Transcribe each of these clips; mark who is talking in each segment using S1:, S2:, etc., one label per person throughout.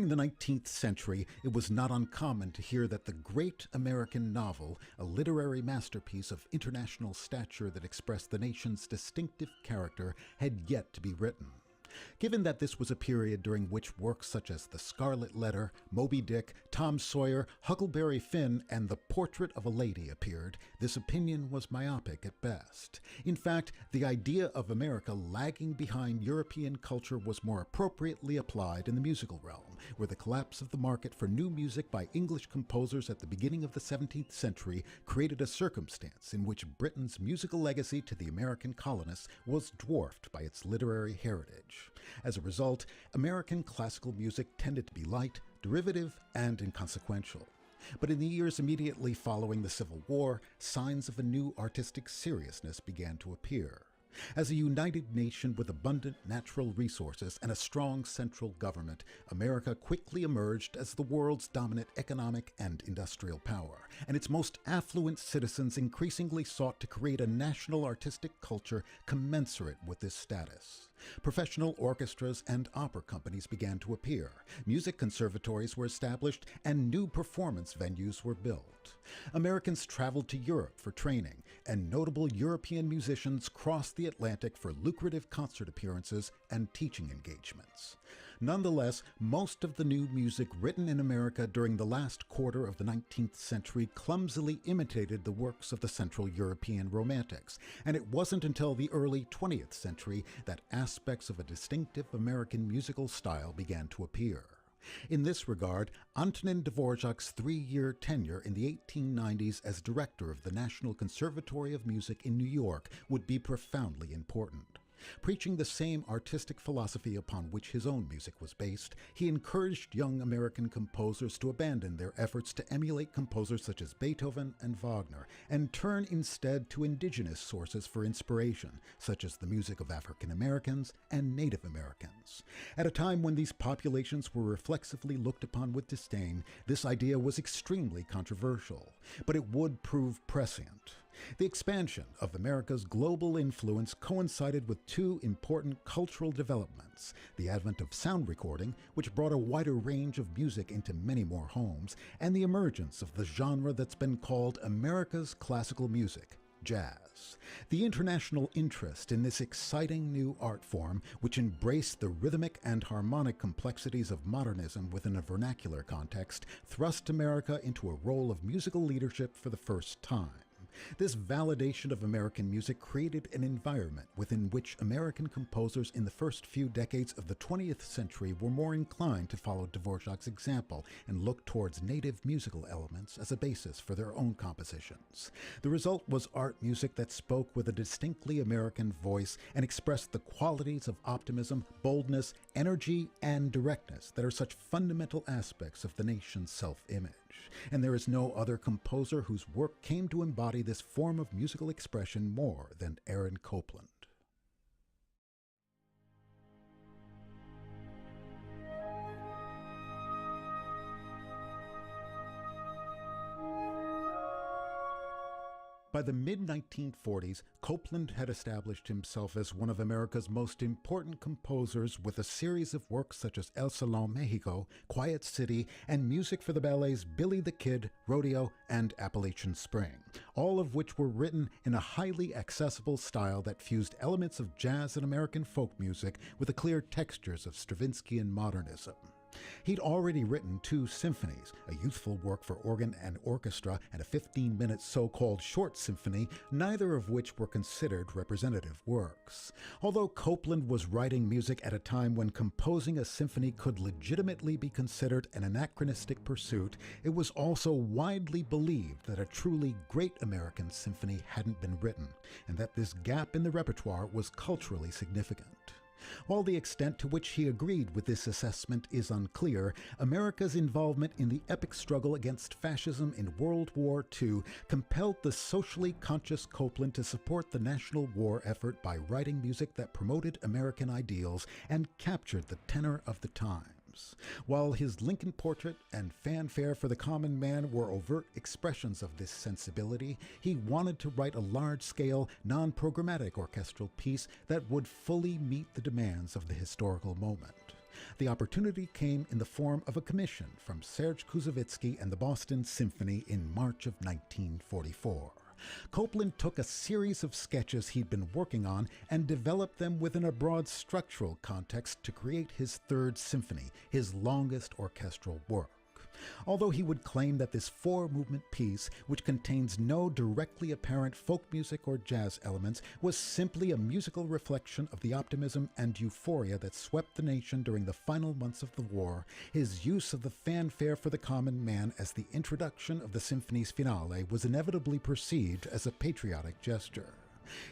S1: During the 19th century, it was not uncommon to hear that the great American novel, a literary masterpiece of international stature that expressed the nation's distinctive character, had yet to be written. Given that this was a period during which works such as The Scarlet Letter, Moby Dick, Tom Sawyer, Huckleberry Finn, and The Portrait of a Lady appeared, this opinion was myopic at best. In fact, the idea of America lagging behind European culture was more appropriately applied in the musical realm, where the collapse of the market for new music by English composers at the beginning of the 17th century created a circumstance in which Britain's musical legacy to the American colonists was dwarfed by its literary heritage. As a result, American classical music tended to be light, derivative, and inconsequential. But in the years immediately following the Civil War, signs of a new artistic seriousness began to appear. As a united nation with abundant natural resources and a strong central government, America quickly emerged as the world's dominant economic and industrial power, and its most affluent citizens increasingly sought to create a national artistic culture commensurate with this status. Professional orchestras and opera companies began to appear, music conservatories were established, and new performance venues were built. Americans traveled to Europe for training, and notable European musicians crossed the Atlantic for lucrative concert appearances and teaching engagements. Nonetheless, most of the new music written in America during the last quarter of the 19th century clumsily imitated the works of the Central European Romantics, and it wasn't until the early 20th century that aspects of a distinctive American musical style began to appear. In this regard, Antonin Dvorak's 3-year tenure in the 1890s as director of the National Conservatory of Music in New York would be profoundly important. Preaching the same artistic philosophy upon which his own music was based, he encouraged young American composers to abandon their efforts to emulate composers such as Beethoven and Wagner, and turn instead to indigenous sources for inspiration, such as the music of African Americans and Native Americans. At a time when these populations were reflexively looked upon with disdain, this idea was extremely controversial, but it would prove prescient. The expansion of America's global influence coincided with two important cultural developments: the advent of sound recording, which brought a wider range of music into many more homes, and the emergence of the genre that's been called America's classical music, jazz. The international interest in this exciting new art form, which embraced the rhythmic and harmonic complexities of modernism within a vernacular context, thrust America into a role of musical leadership for the first time. This validation of American music created an environment within which American composers in the first few decades of the 20th century were more inclined to follow Dvorak's example and look towards native musical elements as a basis for their own compositions. The result was art music that spoke with a distinctly American voice and expressed the qualities of optimism, boldness, energy, and directness that are such fundamental aspects of the nation's self-image. And there is no other composer whose work came to embody this form of musical expression more than Aaron Copland. By the mid-1940s, Copland had established himself as one of America's most important composers with a series of works such as El Salón Mexico, Quiet City, and music for the ballets Billy the Kid, Rodeo, and Appalachian Spring, all of which were written in a highly accessible style that fused elements of jazz and American folk music with the clear textures of Stravinsky modernism. He'd already written 2 symphonies, a youthful work for organ and orchestra, and a 15-minute so-called short symphony, neither of which were considered representative works. Although Copland was writing music at a time when composing a symphony could legitimately be considered an anachronistic pursuit, it was also widely believed that a truly great American symphony hadn't been written, and that this gap in the repertoire was culturally significant. While the extent to which he agreed with this assessment is unclear, America's involvement in the epic struggle against fascism in World War II compelled the socially conscious Copland to support the national war effort by writing music that promoted American ideals and captured the tenor of the times. While his Lincoln Portrait and Fanfare for the Common Man were overt expressions of this sensibility, he wanted to write a large-scale, non-programmatic orchestral piece that would fully meet the demands of the historical moment. The opportunity came in the form of a commission from Serge Koussevitzky and the Boston Symphony in March of 1944. Copland took a series of sketches he'd been working on and developed them within a broad structural context to create his Third Symphony, his longest orchestral work. Although he would claim that this four-movement piece, which contains no directly apparent folk music or jazz elements, was simply a musical reflection of the optimism and euphoria that swept the nation during the final months of the war, his use of the fanfare for the common man as the introduction of the symphony's finale was inevitably perceived as a patriotic gesture.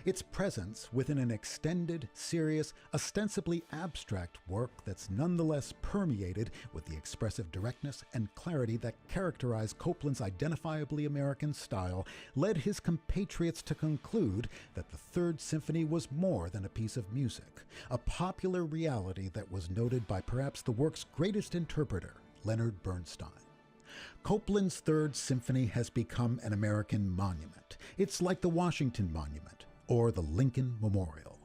S1: Its presence within an extended, serious, ostensibly abstract work that's nonetheless permeated with the expressive directness and clarity that characterize Copland's identifiably American style led his compatriots to conclude that the Third Symphony was more than a piece of music, a popular reality that was noted by perhaps the work's greatest interpreter, Leonard Bernstein. Copland's Third Symphony has become an American monument. It's like the Washington Monument or the Lincoln Memorial.